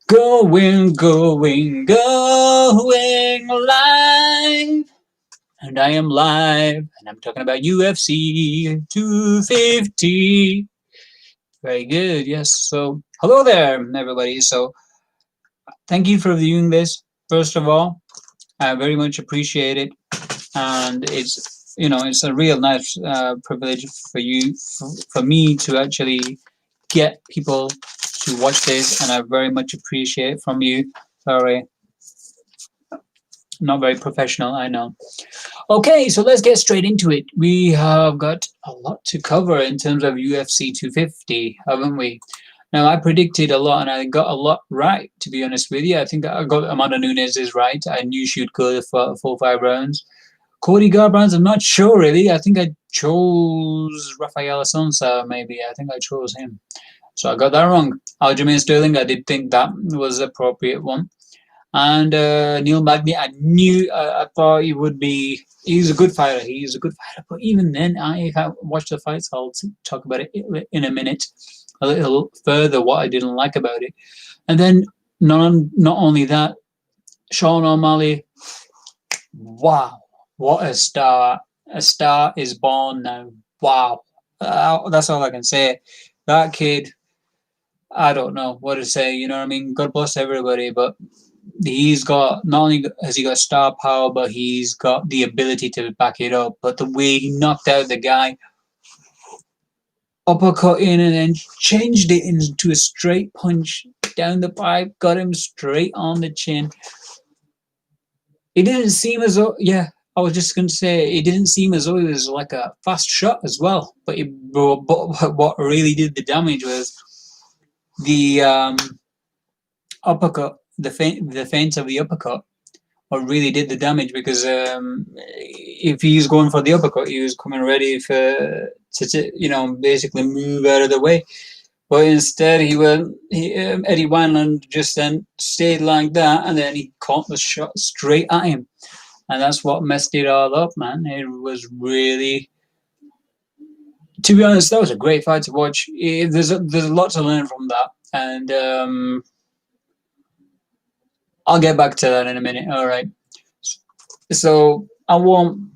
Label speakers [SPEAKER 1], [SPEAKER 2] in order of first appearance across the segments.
[SPEAKER 1] Going live. And I am live. And I'm talking about UFC 250. Very good. Yes. So, hello there, everybody. So, thank you for viewing this. First of all, I very much appreciate it. And it's a real nice privilege for me to actually get people to watch this. And I very much appreciate it from you. Sorry, not very professional, I know. Okay, so let's get straight into it. We have got a lot to cover in terms of UFC 250, haven't we? Now, I predicted a lot and I got a lot right, to be honest with you. I think I got Amanda Nunes is right. I knew she would go for 4 5 rounds. Cody Garbrandt, I'm not sure really. I think I chose Rafael Assunção, maybe. I think I chose him. So I got that wrong. Aljamain Sterling, I did think that was the appropriate one. And Neil Magny, I thought he would be. He's a good fighter. He's a good fighter. But even then, I have watched the fights. I'll talk about it in a minute, a little further. What I didn't like about it, and then not only that, Sean O'Malley. Wow, what a star! A star is born now. Wow, that's all I can say. That kid. I don't know what to say. You know what I mean? God bless everybody, but he's got not only has he got star power, but he's got the ability to back it up. But the way he knocked out the guy, uppercut in, and then changed it into a straight punch down the pipe, got him straight on the chin. It didn't seem as though, yeah. I was just going to say, it didn't seem as though it was like a fast shot as well. But what really did the damage was the uppercut, the feint of the uppercut what really did the damage because if he's going for the uppercut, he was coming ready to basically move out of the way. But instead, Eddie Wineland just then stayed like that, and then he caught the shot straight at him, and that's what messed it all up, man. It was really, to be honest, that was a great fight to watch. There's a lot to learn from that, and I'll get back to that in a minute. All right. So I won't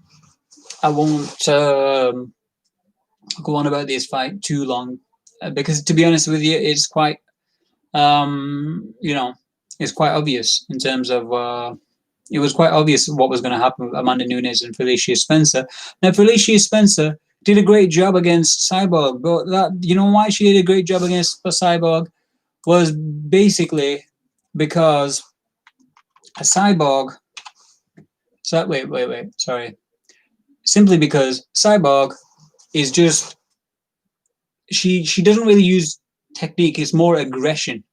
[SPEAKER 1] go on about this fight too long because, to be honest with you, it's quite it's quite obvious in terms of it was quite obvious what was going to happen with Amanda Nunes and Felicia Spencer. Now, Felicia Spencer did a great job against Cyborg, but why she did a great job against Cyborg was basically because a Cyborg. So wait, sorry. Simply because Cyborg is just she doesn't really use technique. It's more aggression.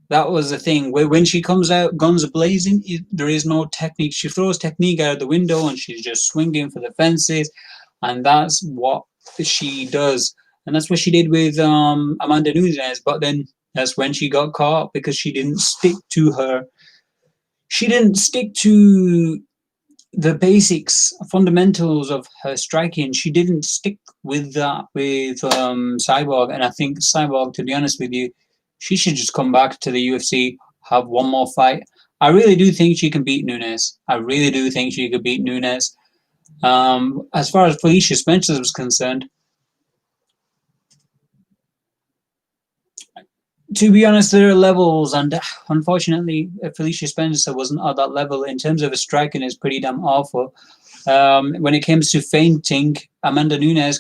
[SPEAKER 1] That was the thing. When she comes out guns blazing, there is no technique. She throws technique out of the window and she's just swinging for the fences, and that's what she does. And that's what she did with Amanda Nunes. But then that's when she got caught because she didn't stick to her. She didn't stick to the basics, fundamentals of her striking. She didn't stick with that with Cyborg, and I think Cyborg, to be honest with you, she should just come back to the UFC, have one more fight. I really do think she can beat Nunes. I really do think she could beat Nunes. As far as Felicia Spencer was concerned, to be honest, there are levels, and unfortunately, Felicia Spencer wasn't at that level. In terms of her striking, is pretty damn awful. When it comes to feinting, Amanda Nunes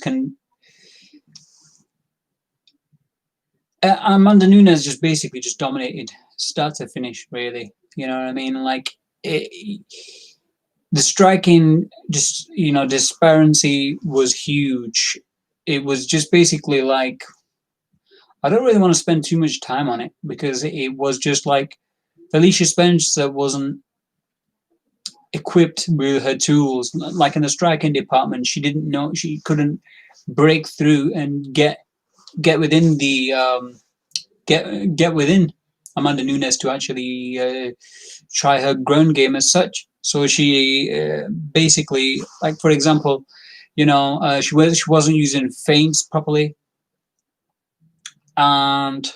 [SPEAKER 1] just basically just dominated start to finish, really. You know what I mean? Like, the striking, just, disparity was huge. It was just basically like, I don't really want to spend too much time on it because it was just like Felicia Spencer wasn't equipped with her tools. Like in the striking department, she couldn't break through and get within the get within Amanda Nunes to actually try her ground game as such. So she basically, like, for example, she wasn't using feints properly, and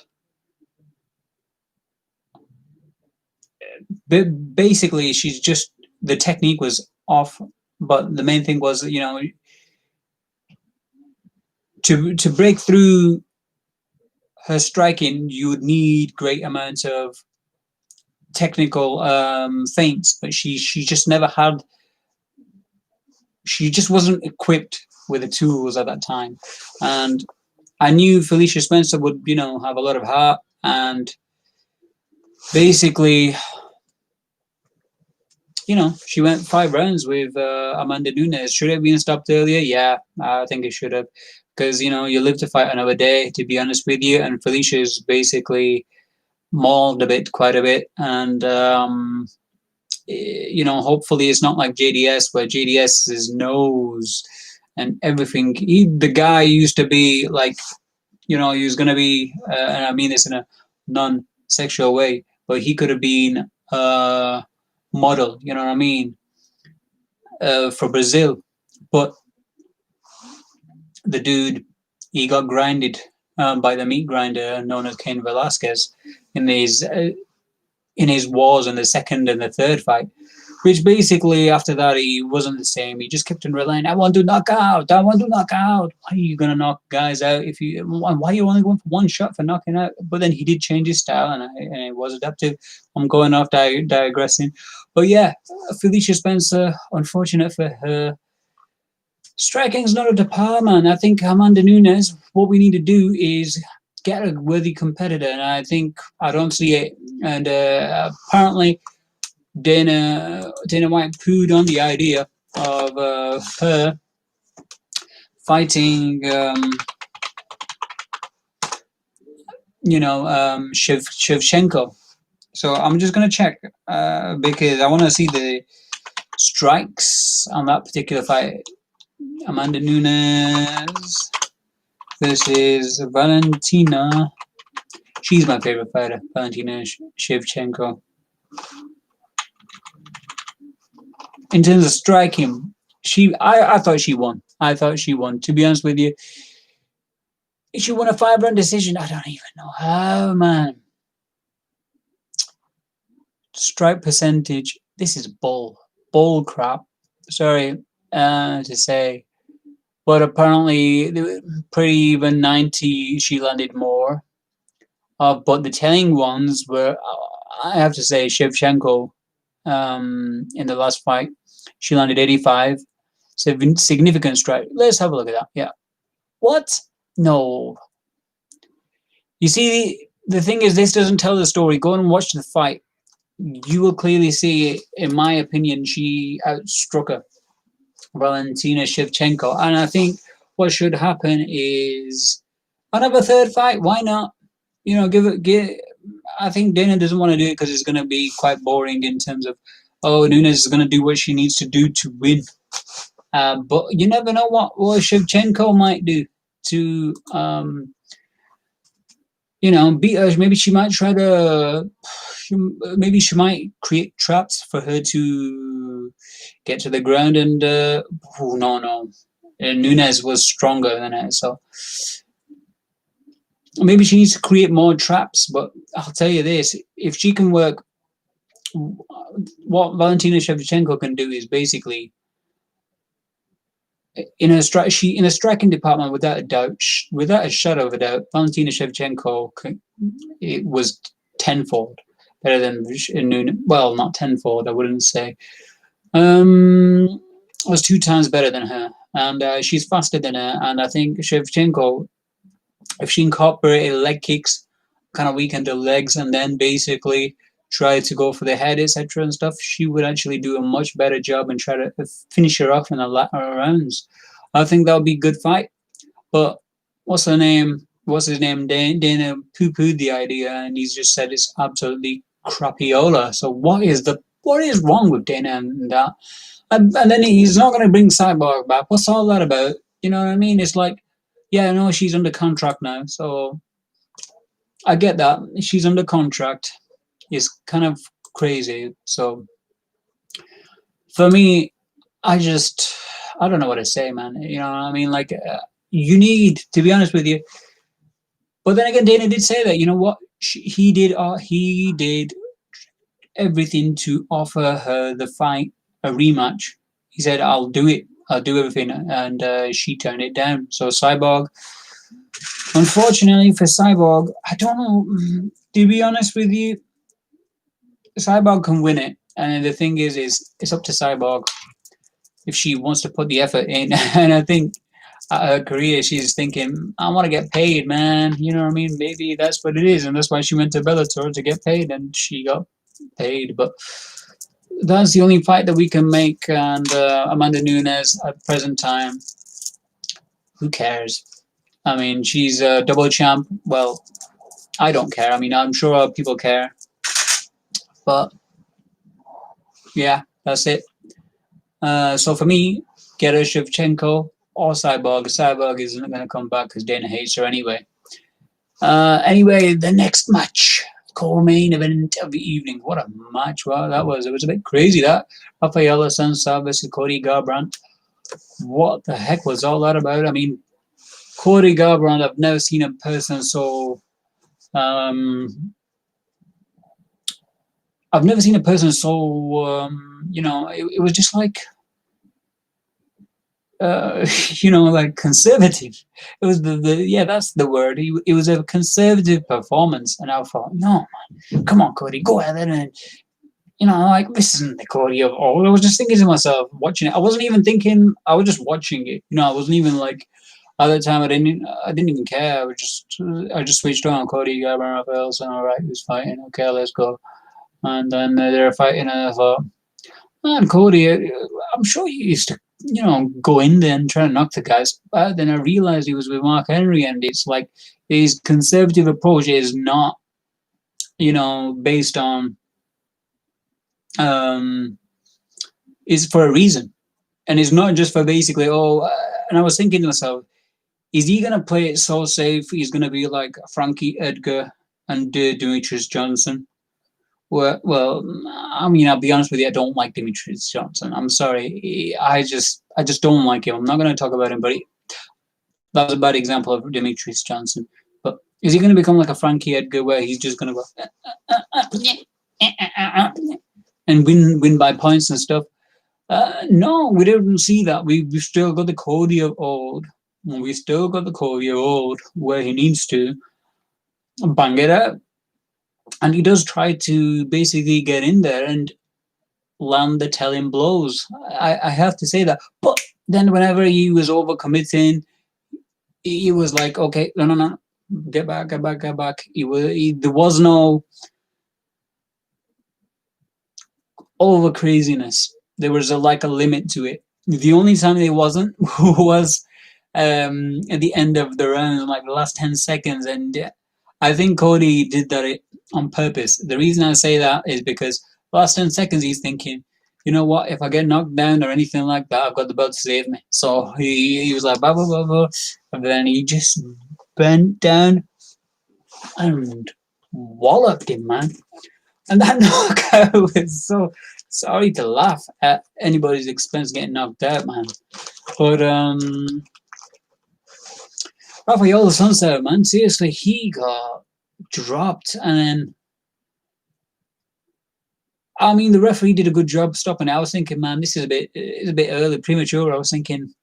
[SPEAKER 1] basically she's just the technique was off, but the main thing was to break through her striking, you would need great amounts of technical feints, but she just never had. She just wasn't equipped with the tools at that time, and I knew Felicia Spencer would, have a lot of heart, and basically, she went 5 rounds with Amanda Nunes. Should it have been stopped earlier? Yeah, I think it should have, because you live to fight another day. To be honest with you, and Felicia's basically mauled quite a bit, and hopefully it's not like JDS, where JDS's nose and everything. The guy used to be like, he was gonna be, and I mean this in a non-sexual way, but he could have been a model. You know what I mean? For Brazil, but the dude, he got grinded by the meat grinder known as Cain Velasquez in his wars in the second and the third fight, which basically after that he wasn't the same. He just kept on relying, I want to knock out, I want to knock out. Why are you going to knock guys out if you? Why are you only going for one shot for knocking out? But then he did change his style, and it was adaptive. I'm going off digressing, but yeah, Felicia Spencer, unfortunate for her. Striking's not a department. I think Amanda Nunes, what we need to do is get a worthy competitor, and I don't see it. And apparently, Dana White pooed on the idea of her fighting, Shevchenko. So I'm just gonna check because I want to see the strikes on that particular fight. Amanda Nunes versus Valentina. She's my favorite fighter, Valentina Shevchenko. In terms of striking, I thought she won. To be honest with you, she won a 5-round decision. I don't even know how, man. Strike percentage. This is bull crap. Sorry to say, but apparently pretty even 90. She landed more. But the telling ones were, I have to say, Shevchenko. In the last fight, she landed 85. Significant strike. Let's have a look at that. Yeah. What? No. You see, the thing is, this doesn't tell the story. Go and watch the fight. You will clearly see, in my opinion, she outstruck her, Valentina Shevchenko. And I think what should happen is another third fight. Why not? I think Dana doesn't want to do it because it's going to be quite boring in terms of, Nunes is going to do what she needs to do to win. But you never know what Shevchenko might do to, beat her. Maybe she might maybe she might create traps for her to get to the ground. And no. Nunes was stronger than her, so maybe she needs to create more traps. But I'll tell you this: if she can work, what Valentina Shevchenko can do is basically, in a striking department, without a doubt, without a shadow of a doubt, Valentina Shevchenko it was tenfold better than Nunes. Well, not tenfold, I wouldn't say. Was 2 times better than her, and she's faster than her. And I think Shevchenko, if she incorporated leg kicks, kind of weakened her legs, and then basically try to go for the head, etc. and stuff, she would actually do a much better job and try to finish her off in the latter rounds. I think that would be a good fight. But what's his name? Dana poo-pooed the idea, and he's just said it's absolutely crapiola. So what is wrong with Dana and that? And then he's not going to bring Cyborg back. What's all that about? You know what I mean? It's like, yeah, I know she's under contract now, so I get that. She's under contract. It's kind of crazy. So for me, I don't know what to say, man. You know what I mean? Like, you need, to be honest with you. But then again, Dana did say that, you know what? He did everything to offer her the fight, a rematch. He said, "I'll do it. I'll do everything," and she turned it down. So Cyborg, unfortunately for Cyborg, I don't know. To be honest with you, Cyborg can win it, and the thing is it's up to Cyborg if she wants to put the effort in. And I think her career, she's thinking, I want to get paid, man. You know what I mean? Maybe that's what it is, and that's why she went to Bellator to get paid, and she got paid. But that's the only fight that we can make. And Amanda Nunes at present time, who cares? I mean, she's a double champ. Well, I don't care. I mean, I'm sure people care, but yeah, that's it. So for me, get a Shevchenko or Cyborg. Cyborg isn't going to come back because Dana hates her anyway. Anyway, the next match, co-main event of the evening. What a match! Wow, that was. It was a bit crazy. That Rafael Sansa versus Cody Garbrandt. What the heck was all that about? I mean, Cody Garbrandt. I've never seen a person so. I've never seen a person so. It was just like. Like conservative. It was yeah, that's the word. It was a conservative performance, and I thought, no, man, come on, Cody, go ahead and like this isn't the Cody of old. I was just thinking to myself, watching it. I wasn't even thinking. I was just watching it. I wasn't even like at the time. I didn't even care. I just switched on Cody, Garbrandt, Rafael, so all right, who's fighting? Okay, let's go. And then they're fighting, and I thought, man, Cody, I'm sure he used to, go in there and try to knock the guys. But then I realized he was with Mark Henry, and it's like his conservative approach is not, based on, is for a reason. And it's not just for basically, and I was thinking to myself, is he going to play it so safe? He's going to be like Frankie Edgar and Demetrius Johnson. Well, I mean, I'll be honest with you. I don't like Demetrius Johnson. I'm sorry. I just don't like him. I'm not going to talk about him, but that was a bad example of Demetrius Johnson. But is he going to become like a Frankie Edgar, where he's just going to go and win by points and stuff? No, we didn't see that. We've still got the Cody of old. We still got the Cody of old where he needs to bang it out. And he does try to basically get in there and land the telling blows. I have to say that. But then whenever he was overcommitting, he was like, okay, no, get back. There was no over craziness. There was a limit to it. The only time there wasn't was at the end of the round, like the last 10 seconds. And I think Cody did that on purpose. The reason I say that is because last 10 seconds he's thinking, you know what, if I get knocked down or anything like that, I've got the belt to save me. So he was like, blah, blah, blah, blah. And then he just bent down and walloped him, man. And that knockout was so sorry to laugh at anybody's expense getting knocked out, man. But Rafael Sansa, man, seriously, he got dropped, and then I mean the referee did a good job stopping it. I was thinking, man, this is a bit early, premature. I was thinking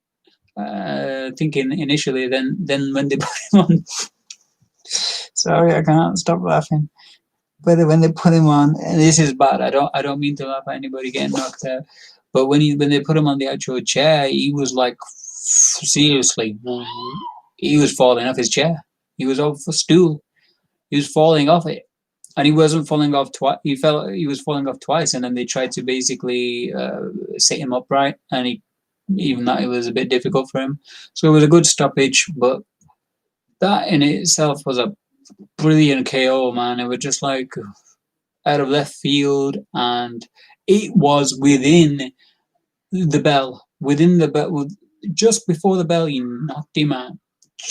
[SPEAKER 1] initially, then when they put him on, sorry, I can't stop laughing. But when they put him on, and this is bad. I don't mean to laugh at anybody getting knocked out. But when they put him on the actual chair, he was like, seriously, he was falling off his chair. He was off a stool. He was falling off it, and he wasn't falling off twice. He was falling off twice, and then they tried to basically sit him upright, and even that it was a bit difficult for him. So it was a good stoppage, but that in itself was a brilliant KO, man. It was just like out of left field, and it was within the bell. Just before the bell, he knocked him out.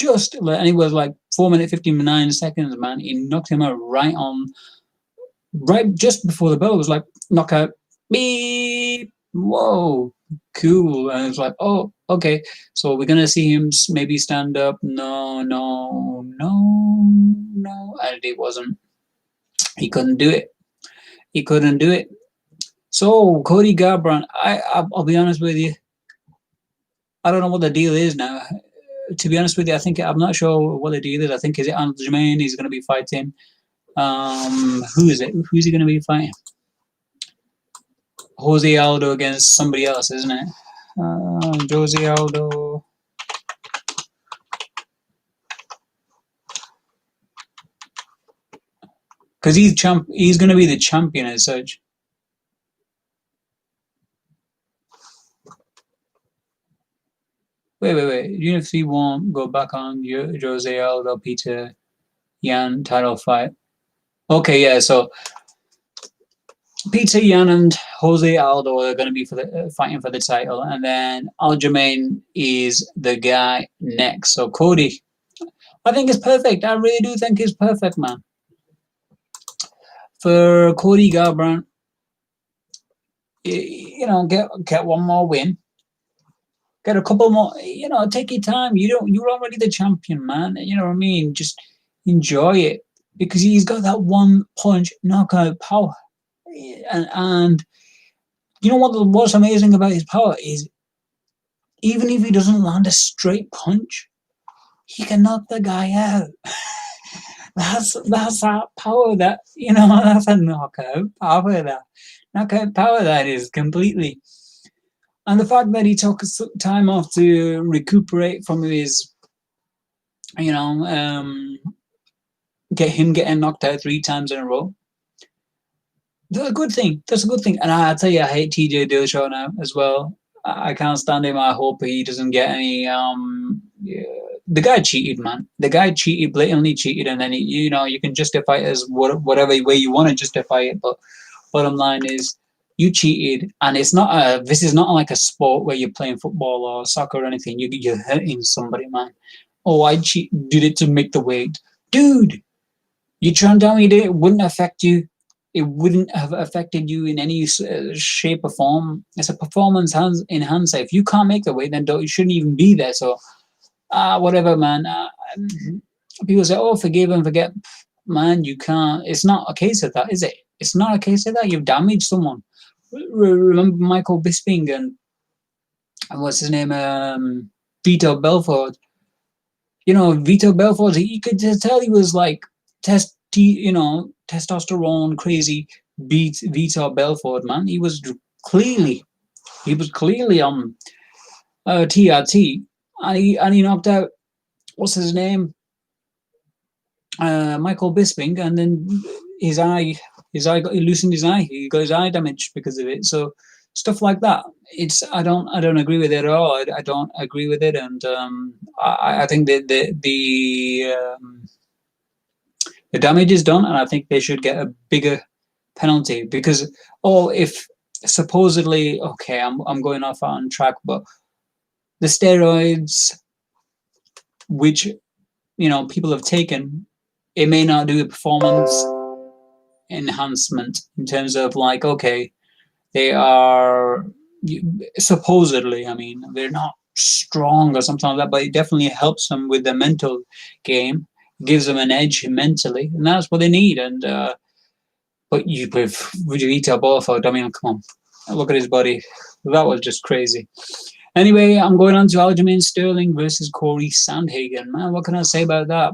[SPEAKER 1] And it was like 4 minutes 59 seconds, man. He knocked him out right just before the bell. It was like knockout, beep. Whoa, cool. And it was like, oh, okay. So we're gonna see him maybe stand up. No, and it wasn't. He couldn't do it. He couldn't do it. So Cody Garbrandt, I'll be honest with you, I don't know what the deal is now. To be honest with you, I'm not sure what the deal is. I think is it Aljamain he's going to be fighting. Who is it? Who's he going to be fighting? Jose Aldo against somebody else, isn't it? Jose Aldo. Because he's going to be the champion as such. Wait. UFC won't go back on Jose Aldo Peter Yan title fight. Okay, yeah. So Peter Yan and Jose Aldo are going to be fighting for the title, and then Aljamain is the guy next. So Cody, I think it's perfect. I really do think it's perfect, man. For Cody Garbrandt, get one more win, get a couple more. Take your time. You're already the champion, man. You know what I mean? Just enjoy it because he's got that one punch knockout power, and you know what's amazing about his power is even if he doesn't land a straight punch, he can knock the guy out. That's that power that that's a knockout power that is completely. And the fact that he took time off to recuperate from his, getting knocked out 3 times in a row. That's a good thing. And I tell you, I hate TJ Dillashaw now as well. I can't stand him. I hope he doesn't get any. The guy cheated, man. The guy cheated, blatantly cheated, and then you can justify it as whatever way you want to justify it. But bottom line is, you cheated, and this is not like a sport where you're playing football or soccer or anything. You're hurting somebody, man. Oh, I did it to make the weight, dude. You trying to tell me it wouldn't affect you? It wouldn't have affected you in any shape or form. It's a performance enhancer. If you can't make the weight, then you shouldn't even be there. So, whatever, man. People say, "Oh, forgive and forget." Man, you can't. It's not a case of that, is it? It's not a case of that. You've damaged someone. Remember Michael Bisping and what's his name? Vito Belfort. Vito Belfort. You could tell he was like testosterone crazy beat Vitor Belfort, man. He was clearly on TRT, and he knocked out what's his name, Michael Bisping, and then he loosened his eye. He got his eye damaged because of it. So stuff like that. I don't agree with it at all. I don't agree with it, and I think that the damage is done, and I think they should get a bigger penalty because, if supposedly, okay, I'm going off on track, but the steroids, which people have taken, it may not do a performance enhancement in terms of like, okay, they are supposedly, they're not strong or something like that, but it definitely helps them with the mental game. Gives them an edge mentally, and that's what they need. And but with Vito Belfort, come on, look at his body. That was just crazy. Anyway, I'm going on to Aljamain Sterling versus Corey Sandhagen. Man, what can I say about that?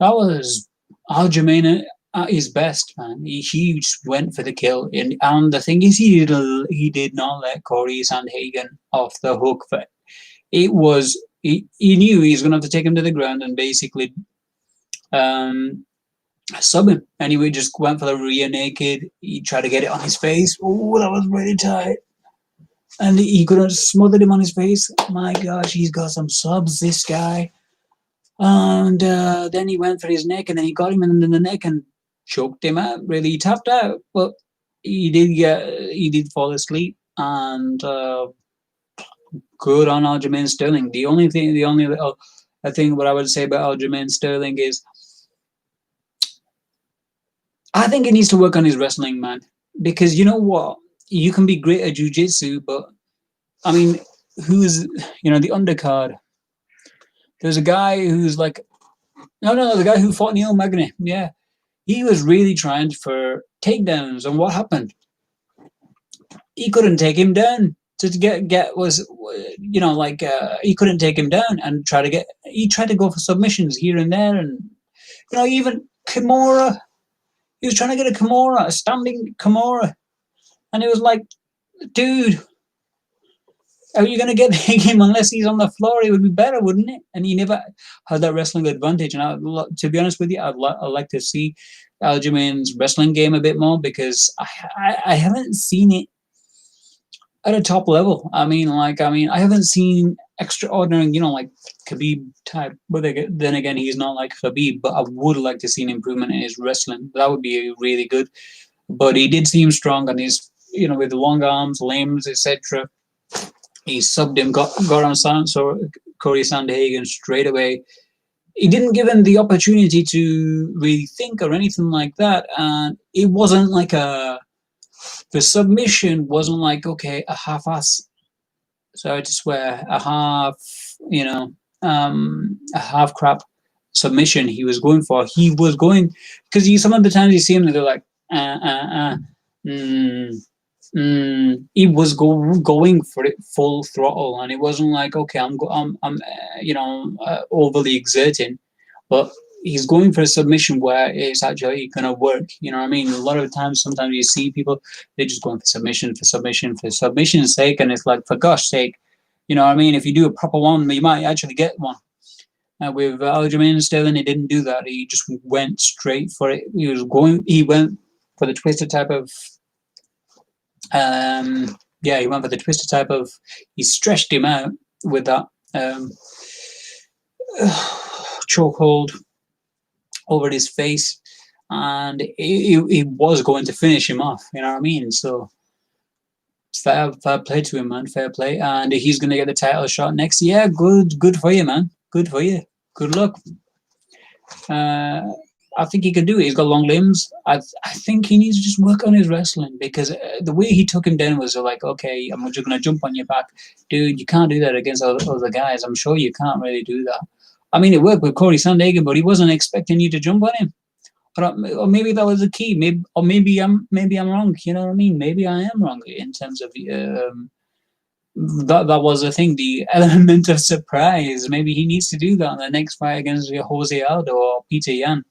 [SPEAKER 1] That was Aljamain at his best, man. He just went for the kill, and the thing is, he did not let Corey Sandhagen off the hook for it. It was he knew he was going to have to take him to the ground and basically sub him. Anyway, just went for the rear naked. He tried to get it on his face. Oh, that was really tight. And he could have smothered him on his face. My gosh, he's got some subs, this guy. And then he went for his neck, and then he got him in the neck and choked him out. Really, he tapped out, but he did fall asleep. And good on Aljamain Sterling. The only little thing what I would say about Aljamain Sterling is, I think he needs to work on his wrestling, man. Because you know what? You can be great at jiu-jitsu, but who's the undercard? There's a guy who's like, no, the guy who fought Neil Magny. Yeah, he was really trying for takedowns, and what happened? He couldn't take him down. To get was like he couldn't take him down and he tried to go for submissions here and there, and even Kimura, he was trying to get a Kimura, a standing Kimura, and it was like, dude, are you going to get him unless he's on the floor? It would be better, wouldn't it? And he never had that wrestling advantage. And to be honest with you, I'd like to see Aljamain's wrestling game a bit more, because I haven't seen it at a top level. I haven't seen extraordinary, like Khabib type. But then again, he's not like Khabib. But I would like to see an improvement in his wrestling. That would be really good. But he did seem strong, and he's with the long arms, limbs, etc. He subbed him, got on Corey Sandhagen straight away. He didn't give him the opportunity to really think or anything like that, and it wasn't like the submission wasn't like, okay, a half-ass, sorry to swear, a half crap submission he was going for. He was going, because some of the times you see him, they're like, he was going for it full throttle, and it wasn't like, okay, I'm overly exerting, but he's going for a submission where it's actually going to work. You know what I mean? A lot of times, sometimes you see people, they're just going for submission's sake, and it's like, for gosh sake, you know what I mean? If you do a proper one, you might actually get one. With Aljamain Sterling, he didn't do that. He just went straight for it. He went for the twisted type of. He went for the twisted type of. He stretched him out with that chokehold over his face, and he was going to finish him off. You know what I mean? So fair play to him, man. Fair play, and he's going to get the title shot next year. Good for you, man. Good for you. Good luck. I think he can do it. He's got long limbs. I think he needs to just work on his wrestling, because the way he took him down was like, okay, I'm just going to jump on your back. Dude, you can't do that against other guys. I'm sure you can't really do that. I mean, it worked with Corey Sandhagen, but he wasn't expecting you to jump on him. Or maybe that was the key. Maybe I'm wrong. You know what I mean? Maybe I am wrong in terms of that was the thing, the element of surprise. Maybe he needs to do that in the next fight against Jose Aldo or Peter Yan.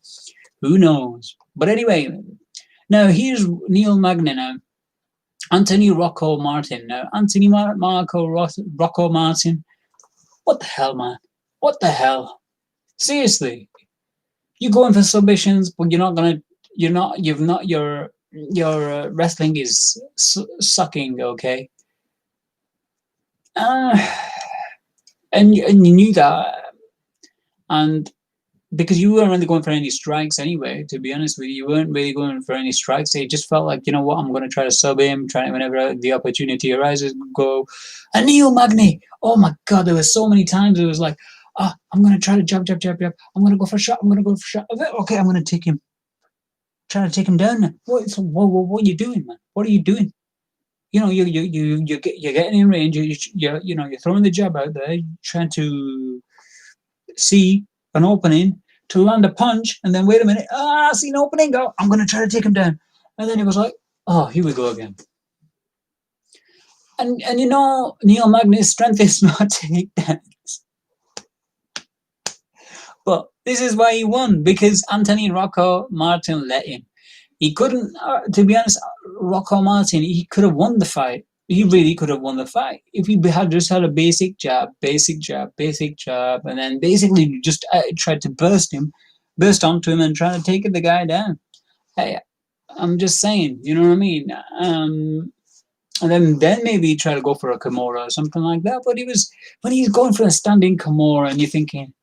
[SPEAKER 1] Who knows? But anyway, now here's Neil Magny now. Anthony Rocco Martin. Now, Anthony Rocco Martin. What the hell, man? What the hell? Seriously. You're going for submissions, but your wrestling is sucking, okay? And you knew that, and because you weren't really going for any strikes anyway, to be honest with you, you weren't really going for any strikes. It just felt like, you know what, I'm going to try to sub him, whenever the opportunity arises, go. And Neil Magny, oh my God, there were so many times it was like, I'm going to try to jab. I'm going to go for a shot. Okay, I'm going to take him. Trying to take him down. What are you doing, man? What are you doing? You're getting in range. You're throwing the jab out there, trying to see an opening to land a punch, and then wait a minute. I see an opening. Go. I'm going to try to take him down. And then it was like, oh, here we go again. And Neil Magny's strength is not takedowns. But this is why he won, because Anthony Rocco Martin let him. He couldn't, to be honest, Rocco Martin, he could have won the fight. He really could have won the fight if he had just had a basic jab, and then basically just tried to burst onto him and try to take the guy down. Hey, I'm just saying, you know what I mean? And then maybe try to go for a Kimura or something like that. But when he's going for a standing Kimura, and you're thinking,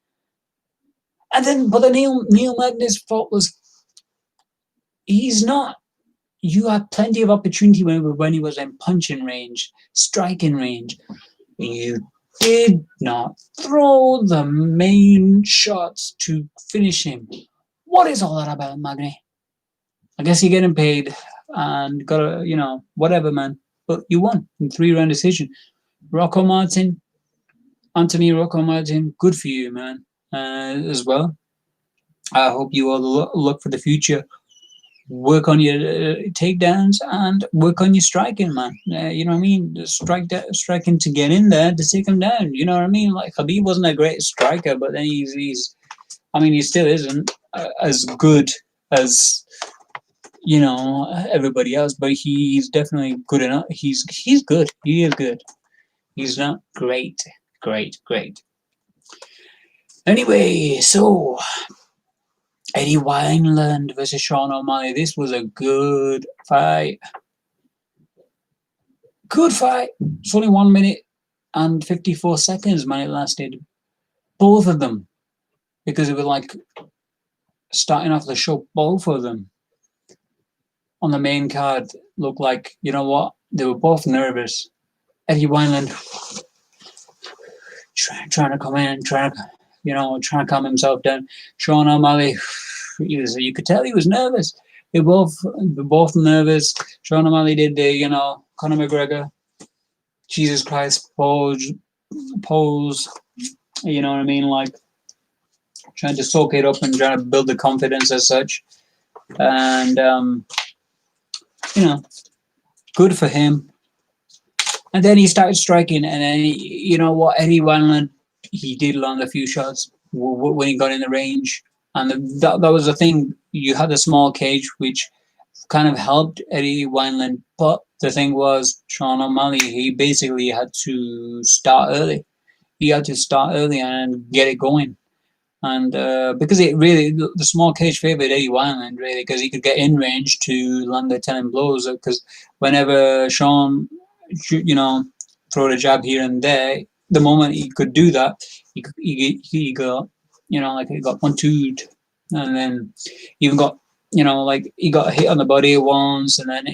[SPEAKER 1] but the Neil Magny's fault was, he's not. You had plenty of opportunity when he was in punching range, striking range. You did not throw the main shots to finish him. What is all that about, Magny? I guess you're getting paid and got a, whatever, man. But you won in 3-round decision. Anthony Rocco Martin, good for you, man, as well. I hope you all look for the future work on your takedowns and work on your striking, man. You know what I mean? Striking to get in there to take him down. You know what I mean? Like Khabib wasn't a great striker, but then he's I mean, he still isn't as good as everybody else, but he's definitely good enough. He's good. He is good. He's not great, great, great. Anyway, so Eddie Wineland versus Sean O'Malley. This was a good fight. Good fight. It's only 1 minute and 54 seconds, man. It lasted. Both of them, because it was like starting off the show. Both of them on the main card looked like, you know what? They were both nervous. Eddie Wineland trying to come in and trying to calm himself down. Sean O'Malley, you could tell he was nervous. They were both nervous. Sean O'Malley did the, Conor McGregor, Jesus Christ pose. You know what I mean? Like trying to soak it up and trying to build the confidence as such. And, good for him. And then he started striking, and then you know what, Eddie Wineland, he did land a few shots when he got in the range, and that was the thing. You had a small cage, which kind of helped Eddie Wineland, but the thing was, Sean O'Malley, he basically had to start early. He had to start early and get it going. And because it really, the small cage favored Eddie Wineland, really, because he could get in range to land the telling blows. Because whenever Sean, throw a jab here and there, the moment he could do that, he got, like he got one-twoed, and then even got, like he got hit on the body once, and then,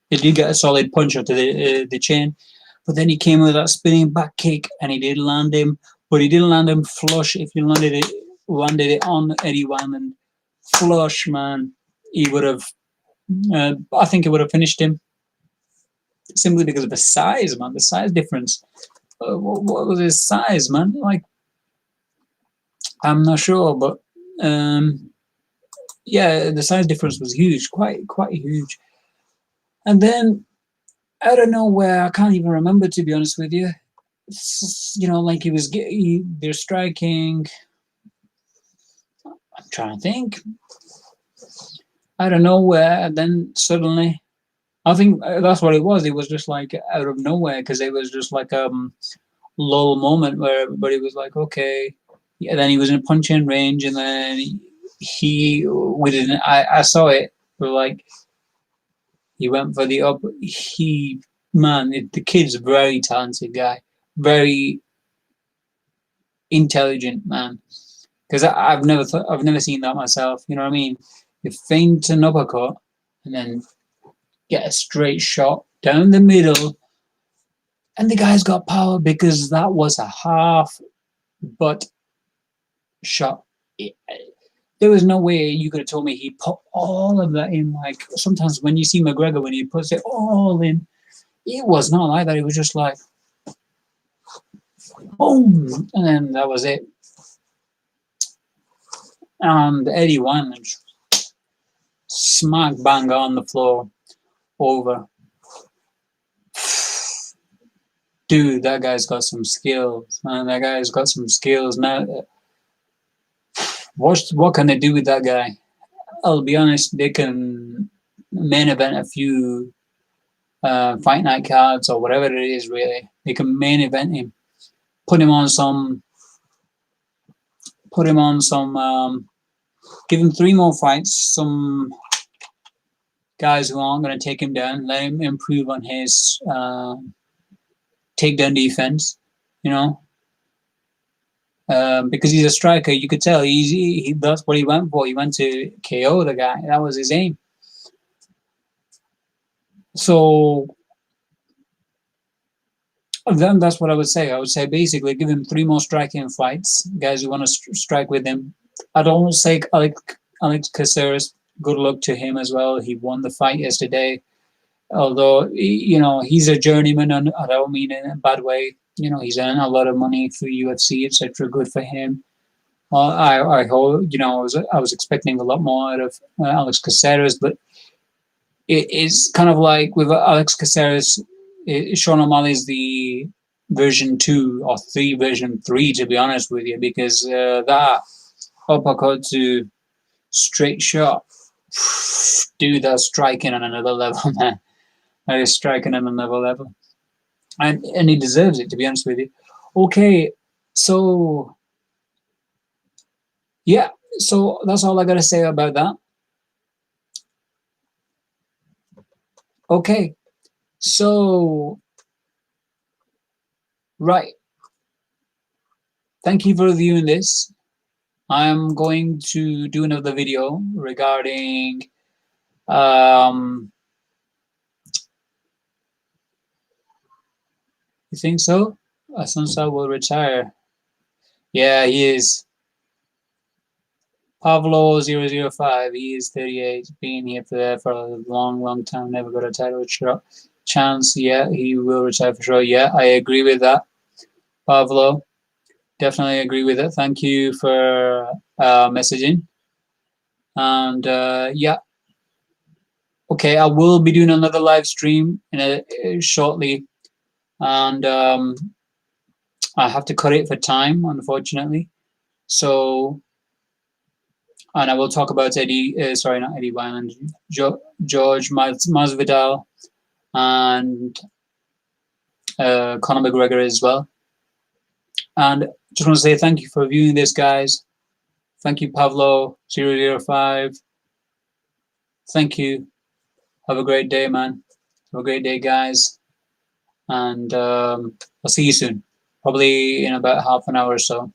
[SPEAKER 1] he did get a solid punch up to the chin, but then he came with that spinning back kick, and he did land him. But he didn't land him flush. If you landed it on Eddie Wineland flush, man, he would have. I think it would have finished him simply because of the size, man. The size difference. What was his size, man? Like, I'm not sure, but yeah, the size difference was huge, quite huge. And then out of nowhere, I can't even remember, to be honest with you. Like they're striking. I'm trying to think. Out of nowhere, and then suddenly, I think that's what it was. It was just like out of nowhere, because it was just like lull moment where everybody was like, okay. Yeah, then he was in punch-in range, and then he with it. I saw it. But like he went for the up. The kid's a very talented guy, very intelligent man. Because I've never seen that myself. You know what I mean? You feint an uppercut, and then get a straight shot down the middle, and the guy's got power, because that was a half butt shot. There was no way you could have told me he put all of that in. Like sometimes when you see McGregor, when he puts it all in, it was not like that. It was just like boom, and then that was it. And Eddie Wineland, smack bang on the floor, over. Dude, that guy's got some skills, man. That guy's got some skills. Now, what can they do with that guy? I'll be honest, they can main event a few fight night cards or whatever it is, really. They can main event him. Put him on some, give him 3 more fights, some guys who aren't going to take him down, let him improve on his takedown defense, because he's a striker. You could tell that's what he went for. He went to KO the guy. That was his aim. So then that's what I would say. I would say basically give him 3 more striking fights, guys who want to strike with him. I don't say Alex Caceres, good luck to him as well. He won the fight yesterday. Although, he's a journeyman, and I don't mean in a bad way. He's earned a lot of money through UFC, etc. Good for him. Well, I hope, I was expecting a lot more out of Alex Caceres, but it is kind of like with Alex Caceres, Sean O'Malley's the version 3, to be honest with you, because that uppercut to straight shot, dude, that's striking on another level, man. That is striking on another level. And he deserves it, to be honest with you. Okay, so yeah, so that's all I gotta say about that. Okay, so right, thank you for viewing this. I'm going to do another video regarding you think so? Asunsa will retire. Yeah, he is. Pavlo 005, he is 38, been here for a long, long time, never got a title chance. Yeah, he will retire for sure. Yeah, I agree with that. Pavlo, definitely agree with it. Thank you for messaging. And yeah, okay, I will be doing another live stream shortly, and I have to cut it for time, unfortunately. So, and I will talk about sorry, not Eddie Wyland, George Masvidal, and Conor McGregor as well. And just want to say thank you for viewing this, guys. Thank you, Pavlo 005. Thank you. Have a great day, man. Have a great day, guys. And I'll see you soon. Probably in about half an hour or so.